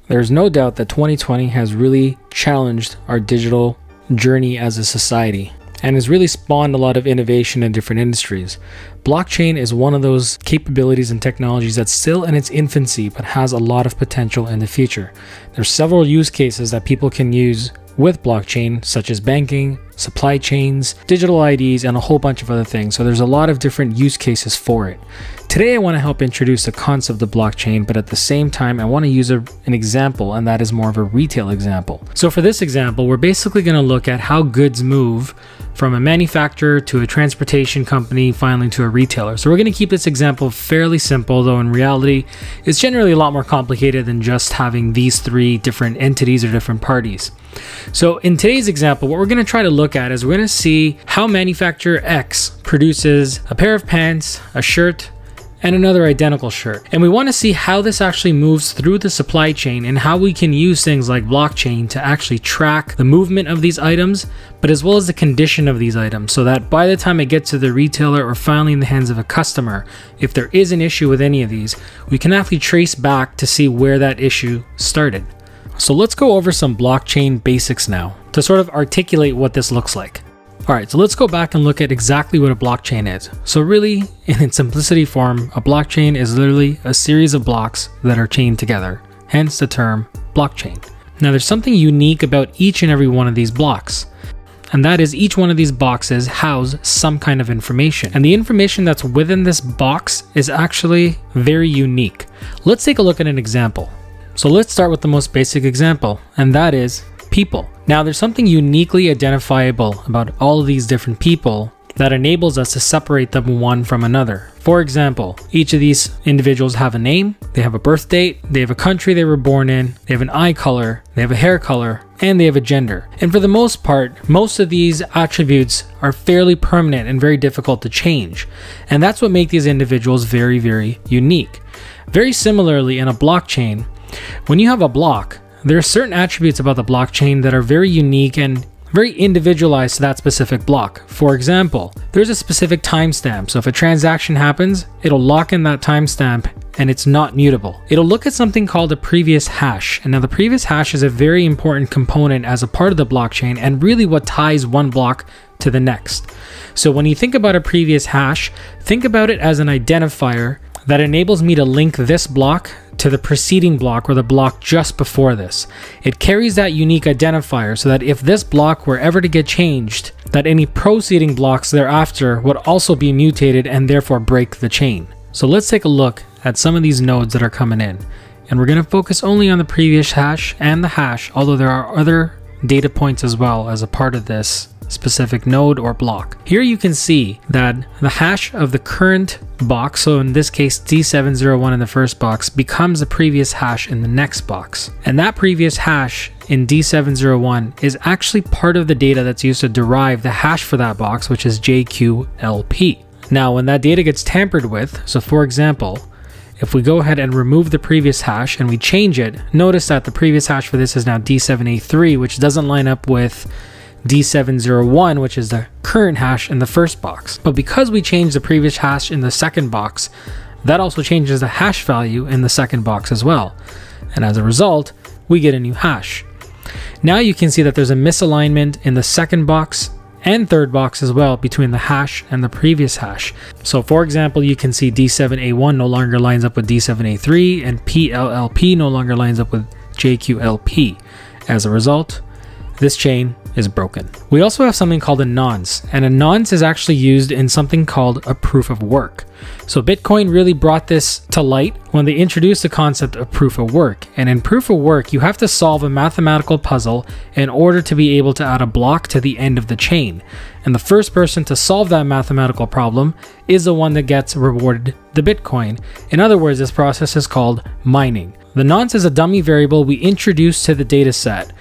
There's no doubt that 2020 has really challenged our digital journey as a society and has really spawned a lot of innovation in different industries. Blockchain is one of those capabilities and technologies that's still in its infancy but has a lot of potential in the future. There's several use cases that people can use with blockchain, such as banking, supply chains, digital IDs, and a whole bunch of other things. So there's a lot of different use cases for it. Today, I want to help introduce the concept of blockchain, but at the same time, I want to use an example, and that is more of a retail example. So for this example, we're basically going to look at how goods move from a manufacturer to a transportation company, finally to a retailer. So we're going to keep this example fairly simple, though in reality, it's generally a lot more complicated than just having these three different entities or different parties. So in today's example, what we're going to try to look at is we're going to see how manufacturer X produces a pair of pants, a shirt, and another identical shirt. And we want to see how this actually moves through the supply chain and how we can use things like blockchain to actually track the movement of these items, but as well as the condition of these items, so that by the time it gets to the retailer or finally in the hands of a customer, if there is an issue with any of these, we can actually trace back to see where that issue started. So let's go over some blockchain basics now to sort of articulate what this looks like. All right, so let's go back and look at exactly what a blockchain is. So really, in its simplicity form, a blockchain is literally a series of blocks that are chained together, hence the term blockchain. Now there's something unique about each and every one of these blocks, and that is each one of these boxes house some kind of information. And the information that's within this box is actually very unique. Let's take a look at an example. So let's start with the most basic example, and that is people. Now there's something uniquely identifiable about all of these different people that enables us to separate them one from another. For example, each of these individuals have a name, they have a birth date, they have a country they were born in, they have an eye color, they have a hair color, and they have a gender. And for the most part, most of these attributes are fairly permanent and very difficult to change. And that's what makes these individuals very, very unique. Very similarly, in a blockchain, when you have a block, there are certain attributes about the blockchain that are very unique and very individualized to that specific block. For example, there's a specific timestamp. So if a transaction happens, it'll lock in that timestamp and it's not mutable. It'll look at something called a previous hash. And now the previous hash is a very important component as a part of the blockchain and really what ties one block to the next. So when you think about a previous hash, think about it as an identifier that enables me to link this block to the preceding block or the block just before this. It carries that unique identifier so that if this block were ever to get changed, that any preceding blocks thereafter would also be mutated and therefore break the chain. So let's take a look at some of these nodes that are coming in. And we're going to focus only on the previous hash and the hash, although there are other data points as well as a part of this specific node or block. Here you can see that the hash of the current box, so in this case D701 in the first box, becomes the previous hash in the next box. And that previous hash in D701 is actually part of the data that's used to derive the hash for that box, which is JQLP. Now when that data gets tampered with, so for example, if we go ahead and remove the previous hash and we change it, notice that the previous hash for this is now D783, which doesn't line up with D701, which is the current hash in the first box. But because we changed the previous hash in the second box, that also changes the hash value in the second box as well. And as a result, we get a new hash. Now you can see that there's a misalignment in the second box and third box as well between the hash and the previous hash. So for example, you can see D7A1 no longer lines up with D7A3 and PLLP no longer lines up with JQLP. As a result, this chain is broken. We also have something called a nonce, and a nonce is actually used in something called a proof of work. So Bitcoin really brought this to light when they introduced the concept of proof of work. And in proof of work, you have to solve a mathematical puzzle in order to be able to add a block to the end of the chain. And the first person to solve that mathematical problem is the one that gets rewarded the Bitcoin. In other words, this process is called mining. The nonce is a dummy variable we introduce to the data set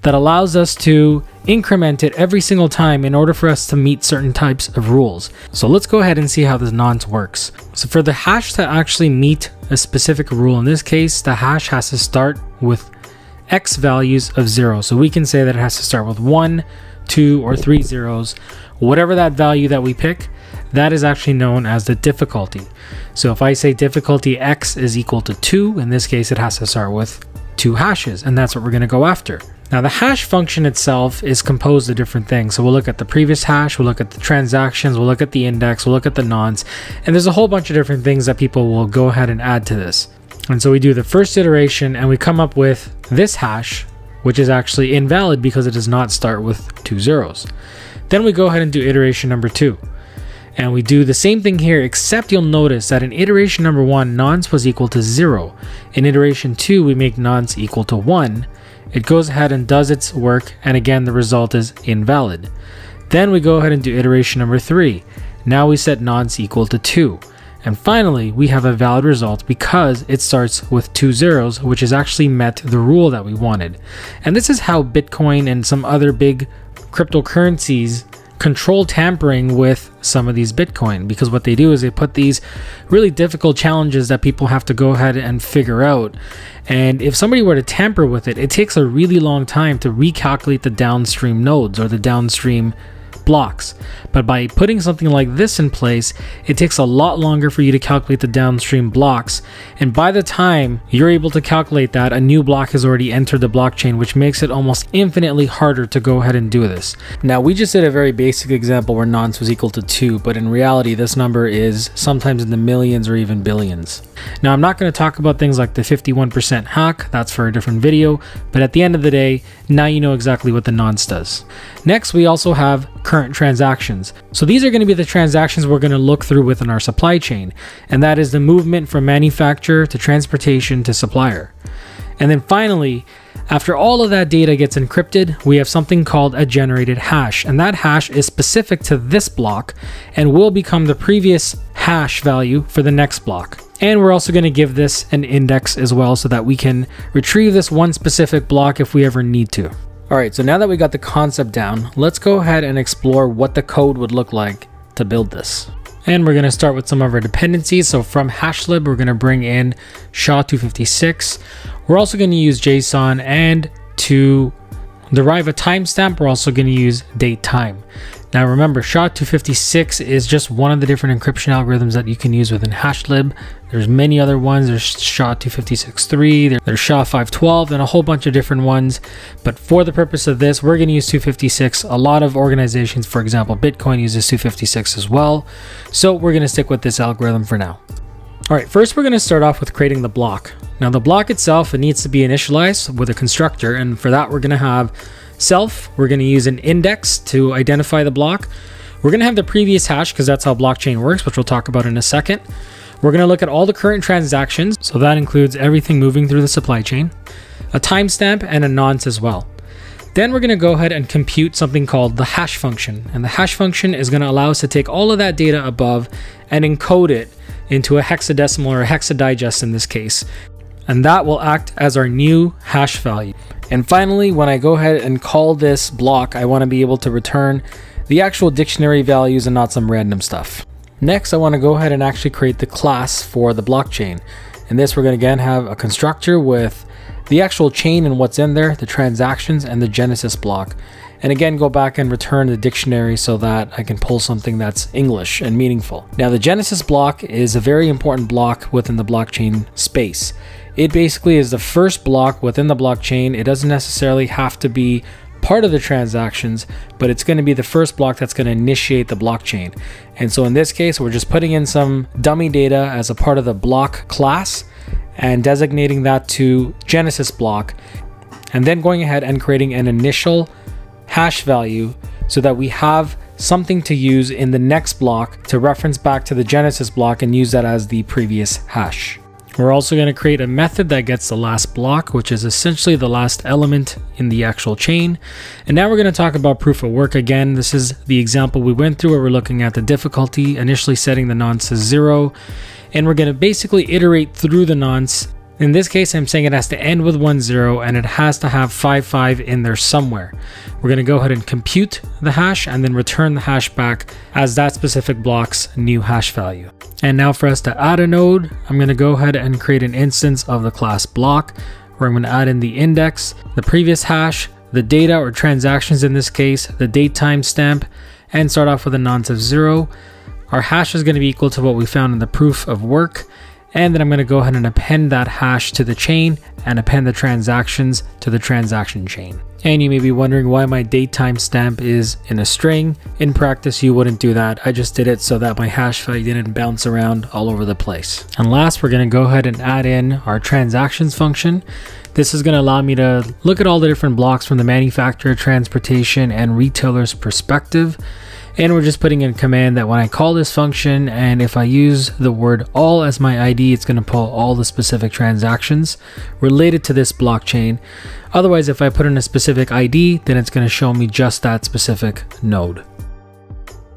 that allows us to increment it every single time in order for us to meet certain types of rules. So let's go ahead and see how this nonce works. So for the hash to actually meet a specific rule, in this case, the hash has to start with X values of 0. So we can say that it has to start with 1, 2, or 3 zeros. Whatever that value that we pick, that is actually known as the difficulty. So if I say difficulty X is equal to 2, in this case, it has to start with 2 hashes, and that's what we're going to go after. Now the hash function itself is composed of different things. So we'll look at the previous hash, we'll look at the transactions, we'll look at the index, we'll look at the nonce, and there's a whole bunch of different things that people will go ahead and add to this. And so we do the first iteration and we come up with this hash, which is actually invalid because it does not start with 2 zeros. Then we go ahead and do iteration number 2. And we do the same thing here, except you'll notice that in iteration number 1, nonce was equal to 0. In iteration 2, we make nonce equal to 1. It goes ahead and does its work, and again, the result is invalid. Then we go ahead and do iteration number 3. Now we set nonce equal to 2. And finally, we have a valid result because it starts with 2 zeros, which has actually met the rule that we wanted. And this is how Bitcoin and some other big cryptocurrencies control tampering with some of these Bitcoin, because what they do is they put these really difficult challenges that people have to go ahead and figure out. And if somebody were to tamper with it, it takes a really long time to recalculate the downstream nodes or the downstream blocks. But by putting something like this in place, it takes a lot longer for you to calculate the downstream blocks. And by the time you're able to calculate that, a new block has already entered the blockchain, which makes it almost infinitely harder to go ahead and do this. Now, we just did a very basic example where nonce was equal to 2, but in reality, this number is sometimes in the millions or even billions. Now, I'm not going to talk about things like the 51% hack, that's for a different video, but at the end of the day, now you know exactly what the nonce does. Next, we also have current transactions. So these are going to be the transactions we're going to look through within our supply chain, and that is the movement from manufacturer to transportation to supplier. And then finally, after all of that data gets encrypted, we have something called a generated hash, and that hash is specific to this block and will become the previous hash value for the next block. And we're also going to give this an index as well so that we can retrieve this one specific block if we ever need to. Alright, so now that we got the concept down, let's go ahead and explore what the code would look like to build this. And we're going to start with some of our dependencies. So from hashlib, we're going to bring in SHA-256. We're also going to use JSON, and to derive a timestamp, we're also going to use datetime. Now remember, SHA-256 is just one of the different encryption algorithms that you can use within hashlib. There's many other ones. There's SHA-256-3, there's SHA-512, and a whole bunch of different ones. But for the purpose of this, we're going to use 256. A lot of organizations, for example, Bitcoin uses 256 as well. So we're going to stick with this algorithm for now. All right, first we're going to start off with creating the block. Now the block itself, it needs to be initialized with a constructor, and for that we're going to have self. We're going to use an index to identify the block. We're going to have the previous hash because that's how blockchain works, which we'll talk about in a second. We're going to look at all the current transactions, so that includes everything moving through the supply chain, a timestamp, and a nonce as well. Then we're going to go ahead and compute something called the hash function, and the hash function is going to allow us to take all of that data above and encode it into a hexadecimal or a hexadigest in this case, and that will act as our new hash value. And finally, when I go ahead and call this block, I want to be able to return the actual dictionary values and not some random stuff. Next, I want to go ahead and actually create the class for the blockchain. In this, we're going to again have a constructor with the actual chain and what's in there, the transactions, and the genesis block. And again, go back and return the dictionary so that I can pull something that's English and meaningful. Now, the genesis block is a very important block within the blockchain space. It basically is the first block within the blockchain. It doesn't necessarily have to be part of the transactions, but it's going to be the first block that's going to initiate the blockchain. And so in this case, we're just putting in some dummy data as a part of the block class and designating that to genesis block, and then going ahead and creating an initial hash value so that we have something to use in the next block to reference back to the genesis block and use that as the previous hash. We're also going to create a method that gets the last block, which is essentially the last element in the actual chain. And now we're going to talk about proof of work again. This is the example we went through where we're looking at the difficulty, initially setting the nonce to 0. And we're going to basically iterate through the nonce. In this case, I'm saying it has to end with 10 and it has to have 55 in there somewhere. We're going to go ahead and compute the hash and then return the hash back as that specific block's new hash value. And now for us to add a node, I'm going to go ahead and create an instance of the class block where I'm going to add in the index, the previous hash, the data or transactions in this case, the date timestamp, and start off with a nonce of 0. Our hash is going to be equal to what we found in the proof of work. And then I'm going to go ahead and append that hash to the chain and append the transactions to the transaction chain. And you may be wondering why my date timestamp is in a string. In practice, you wouldn't do that. I just did it so that my hash value didn't bounce around all over the place. And last, we're going to go ahead and add in our transactions function. This is going to allow me to look at all the different blocks from the manufacturer, transportation, and retailer's perspective. And we're just putting in a command that when I call this function, and if I use the word all as my ID, it's going to pull all the specific transactions related to this blockchain. Otherwise, if I put in a specific ID, then it's going to show me just that specific node.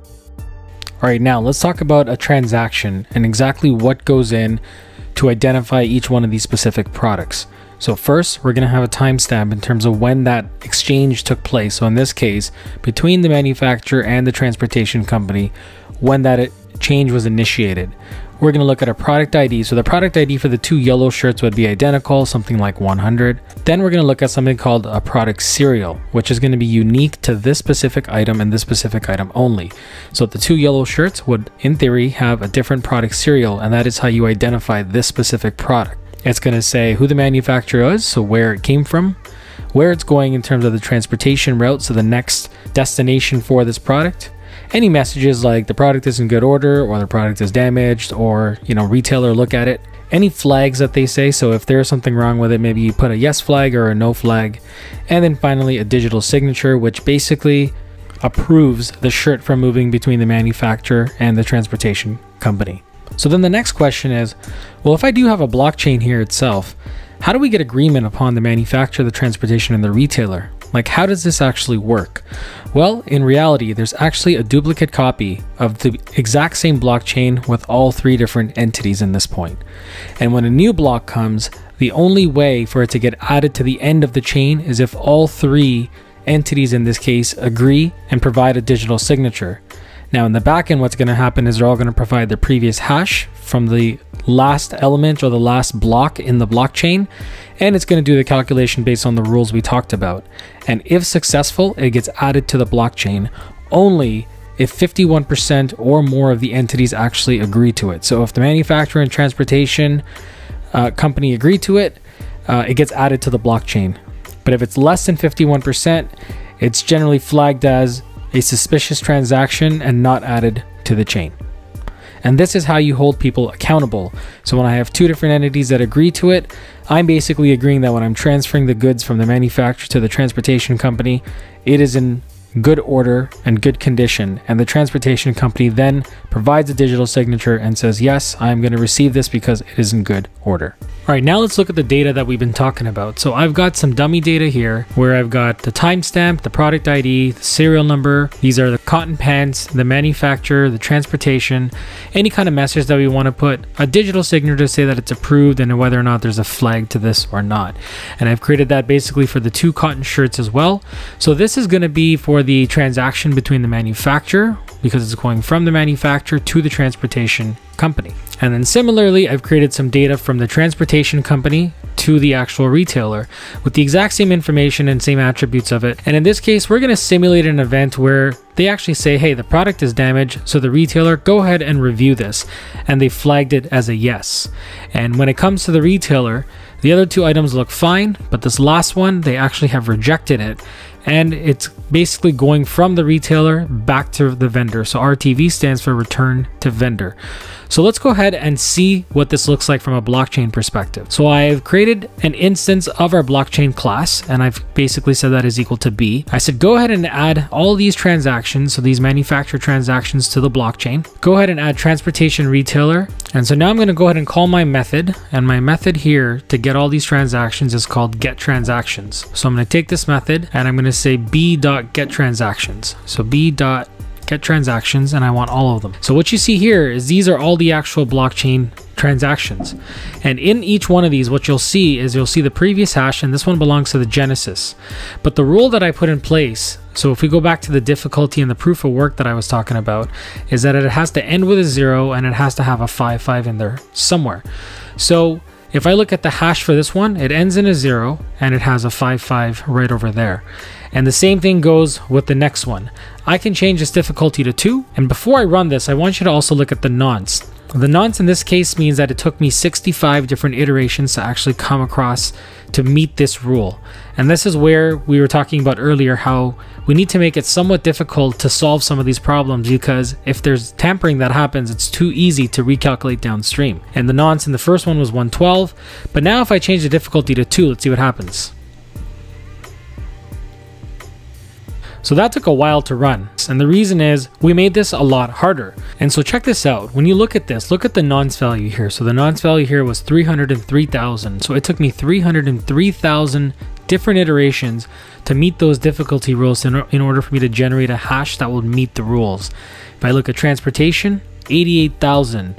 All right, now let's talk about a transaction and exactly what goes in to identify each one of these specific products. So first, we're going to have a timestamp in terms of when that exchange took place. So in this case, between the manufacturer and the transportation company, when that change was initiated. We're going to look at a product ID. So the product ID for the two yellow shirts would be identical, something like 100. Then we're going to look at something called a product serial, which is going to be unique to this specific item and this specific item only. So the two yellow shirts would, in theory, have a different product serial, and that is how you identify this specific product. It's going to say who the manufacturer is, so where it came from, where it's going in terms of the transportation route, so the next destination for this product. Any messages like the product is in good order, or the product is damaged, or, retailer look at it. Any flags that they say, so if there's something wrong with it, maybe you put a yes flag or a no flag. And then finally a digital signature, which basically approves the shirt from moving between the manufacturer and the transportation company. So then the next question is, well, if I do have a blockchain here itself, how do we get agreement upon the manufacturer, the transportation, and the retailer? Like, how does this actually work? Well, in reality, there's actually a duplicate copy of the exact same blockchain with all three different entities in this point. And when a new block comes, the only way for it to get added to the end of the chain is if all three entities in this case agree and provide a digital signature. Now in the backend, what's going to happen is they're all going to provide the previous hash from the last element or the last block in the blockchain, and it's going to do the calculation based on the rules we talked about. And if successful, it gets added to the blockchain only if 51% or more of the entities actually agree to it. So if the manufacturer and transportation company agree to it, it gets added to the blockchain. But if it's less than 51%, it's generally flagged as a suspicious transaction and not added to the chain. And this is how you hold people accountable. So when I have two different entities that agree to it, I'm basically agreeing that when I'm transferring the goods from the manufacturer to the transportation company, it is in good order and good condition, and the transportation company then provides a digital signature and says, yes, I'm going to receive this because it is in good order. All right, now let's look at the data that we've been talking about. So I've got some dummy data here where I've got the timestamp, the product ID, the serial number. These are the cotton pants, the manufacturer, the transportation, any kind of message that we want to put, a digital signature to say that it's approved and whether or not there's a flag to this or not. And I've created that basically for the two cotton shirts as well. So this is going to be for the transaction between the manufacturer, because it's going from the manufacturer to the transportation company. And then similarly, I've created some data from the transportation company to the actual retailer with the exact same information and same attributes of it. And in this case, we're going to simulate an event where they actually say, hey, the product is damaged, so the retailer, go ahead and review this. And they flagged it as a yes. And when it comes to the retailer, the other two items look fine, but this last one, they actually have rejected it. And it's basically going from the retailer back to the vendor. So RTV stands for return to vendor. So let's go ahead and see what this looks like from a blockchain perspective. So I've created an instance of our blockchain class, and I've basically said that is equal to B. I said, go ahead and add all these transactions, so these manufacturer transactions, to the blockchain. Go ahead and add transportation retailer. And so now I'm going to go ahead and call my method, and my method here to get all these transactions is called getTransactions. So I'm going to take this method and I'm going to say b.getTransactions. So b.getTransactions, and I want all of them. So what you see here is these are all the actual blockchain transactions. And in each one of these, what you'll see is you'll see the previous hash, and this one belongs to the Genesis. But the rule that I put in place, so if we go back to the difficulty and the proof of work that I was talking about, is that it has to end with a 0 and it has to have a 5 in there somewhere. So if I look at the hash for this one, it ends in a 0 and it has a 5 right over there. And the same thing goes with the next one. I can change this difficulty to 2. And before I run this, I want you to also look at the nonce. The nonce in this case means that it took me 65 different iterations to actually come across to meet this rule. And this is where we were talking about earlier how we need to make it somewhat difficult to solve some of these problems, because if there's tampering that happens, it's too easy to recalculate downstream. And the nonce in the first one was 112, but now if I change the difficulty to 2, let's see what happens. So that took a while to run, and the reason is we made this a lot harder. And so check this out. When you look at this, look at the nonce value here. So the nonce value here was 303,000. So it took me 303,000 different iterations to meet those difficulty rules in order for me to generate a hash that would meet the rules. If I look at transportation, 88,000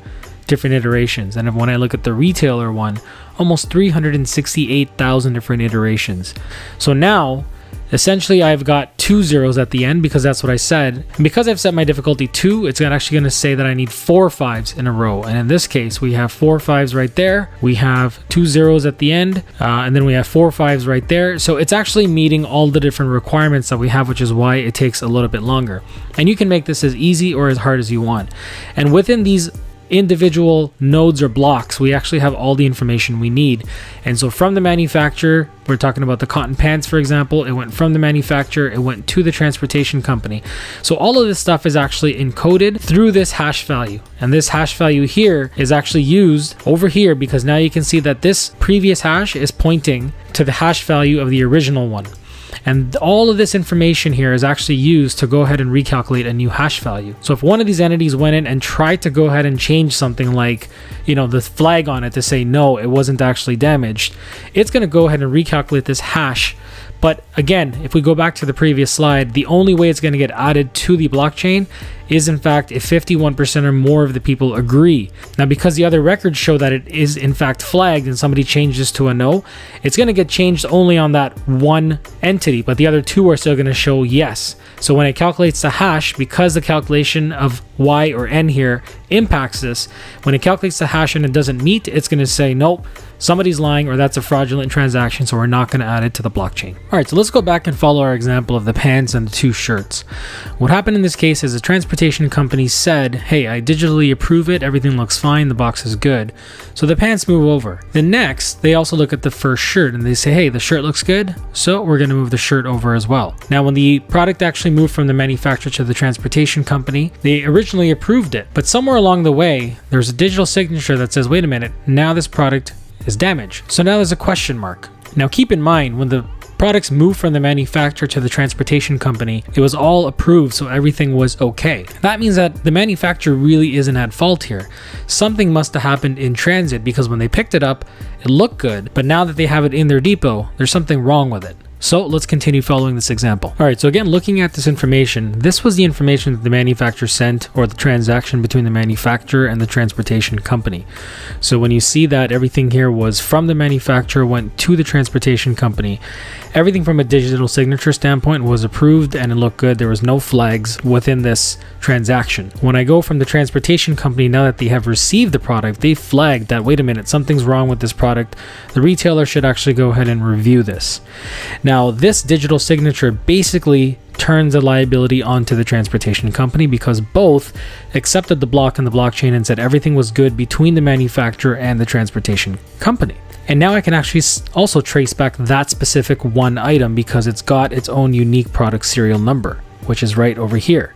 different iterations. And when I look at the retailer one, almost 368,000 different iterations. So now, essentially, I've got 2 zeros at the end because that's what I said. And because I've set my difficulty 2, it's actually going to say that I need 4 5s in a row. And in this case, we have 4 5s right there. We have 2 zeros at the end, and then we have 4 5s right there. So it's actually meeting all the different requirements that we have, which is why it takes a little bit longer. And you can make this as easy or as hard as you want. And within these individual nodes or blocks, we actually have all the information we need. And so from the manufacturer, we're talking about the cotton pants, for example, it went from the manufacturer, it went to the transportation company. So all of this stuff is actually encoded through this hash value. And this hash value here is actually used over here because now you can see that this previous hash is pointing to the hash value of the original one. And all of this information here is actually used to go ahead and recalculate a new hash value. So if one of these entities went in and tried to go ahead and change something like, you know, the flag on it to say, no, it wasn't actually damaged, it's going to go ahead and recalculate this hash. But again, if we go back to the previous slide, the only way it's going to get added to the blockchain is in fact if 51% or more of the people agree. Now, because the other records show that it is in fact flagged and somebody changes to a no, it's going to get changed only on that one entity, but the other 2 are still going to show yes. So when it calculates the hash, because the calculation of y or n here impacts this, when it calculates the hash and it doesn't meet, it's going to say nope, somebody's lying or that's a fraudulent transaction, so we're not going to add it to the blockchain. All right, so let's go back and follow our example of the pants and the 2 shirts. What happened in this case is the transportation company said, hey, I digitally approve it, everything looks fine, the box is good. So the pants move over. Then next, they also look at the first shirt and they say, hey, the shirt looks good, so we're going to move the shirt over as well. Now, when the product actually moved from the manufacturer to the transportation company, they originally approved it, but somewhere along the way, there's a digital signature that says, wait a minute, now this product is damaged. So now there's a question mark. Now keep in mind, when the products moved from the manufacturer to the transportation company, it was all approved, so everything was okay. That means that the manufacturer really isn't at fault here. Something must have happened in transit, because when they picked it up, it looked good, but now that they have it in their depot, there's something wrong with it. So let's continue following this example. All right, so again, looking at this information, this was the information that the manufacturer sent, or the transaction between the manufacturer and the transportation company. So when you see that everything here was from the manufacturer, went to the transportation company, everything from a digital signature standpoint was approved and it looked good. There was no flags within this transaction. When I go from the transportation company, now that they have received the product, they flagged that, wait a minute, something's wrong with this product. The retailer should actually go ahead and review this. Now, this digital signature basically turns the liability onto the transportation company, because both accepted the block in the blockchain and said everything was good between the manufacturer and the transportation company. And now I can actually also trace back that specific one item because it's got its own unique product serial number, which is right over here.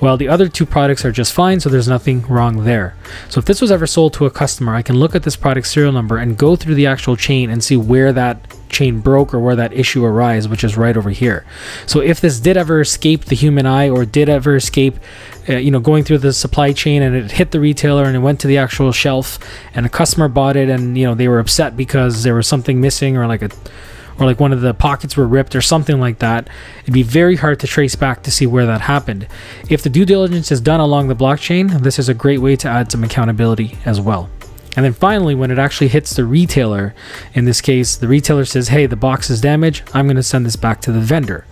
Well, the other 2 products are just fine, so there's nothing wrong there. So if this was ever sold to a customer, I can look at this product serial number and go through the actual chain and see where that chain broke or where that issue arose, which is right over here. So if this did ever escape the human eye, or did ever escape going through the supply chain, and it hit the retailer and it went to the actual shelf and a customer bought it, and they were upset because there was something missing, or like one of the pockets were ripped or something like that, it'd be very hard to trace back to see where that happened. If the due diligence is done along the blockchain, this is a great way to add some accountability as well. And then finally, when it actually hits the retailer, in this case, the retailer says, hey, the box is damaged, I'm going to send this back to the vendor.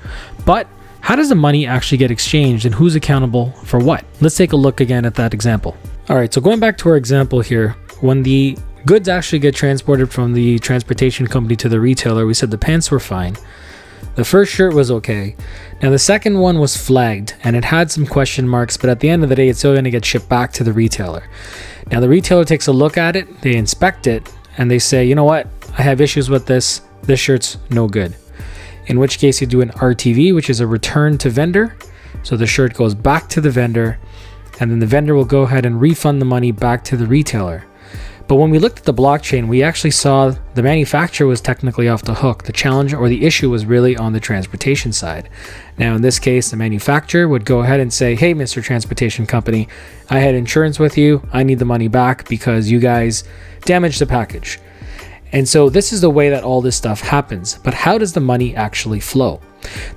But how does the money actually get exchanged, and who's accountable for what? Let's take a look again at that example. All right, so going back to our example here, when the goods actually get transported from the transportation company to the retailer, we said the pants were fine. The first shirt was okay. Now the second one was flagged and it had some question marks, but at the end of the day, it's still going to get shipped back to the retailer. Now the retailer takes a look at it, they inspect it, and they say, you know what, I have issues with this shirt's no good. In which case you do an RTV, which is a return to vendor. So the shirt goes back to the vendor, and then the vendor will go ahead and refund the money back to the retailer. But when we looked at the blockchain, we actually saw the manufacturer was technically off the hook. The challenge or the issue was really on the transportation side. Now, in this case, the manufacturer would go ahead and say, hey, Mr. Transportation Company, I had insurance with you. I need the money back because you guys damaged the package. And so this is the way that all this stuff happens. But how does the money actually flow?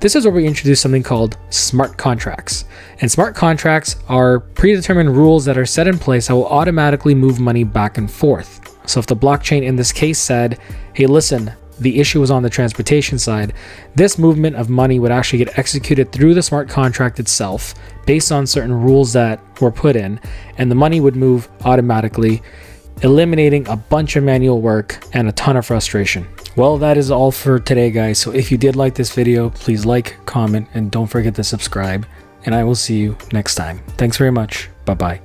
This is where we introduce something called smart contracts. And smart contracts are predetermined rules that are set in place that will automatically move money back and forth. So if the blockchain in this case said, hey, listen, the issue was on the transportation side, this movement of money would actually get executed through the smart contract itself based on certain rules that were put in, and the money would move automatically, eliminating a bunch of manual work and a ton of frustration. Well, that is all for today, guys. So if you did like this video, please like, comment, and don't forget to subscribe. And I will see you next time. Thanks very much. Bye-bye.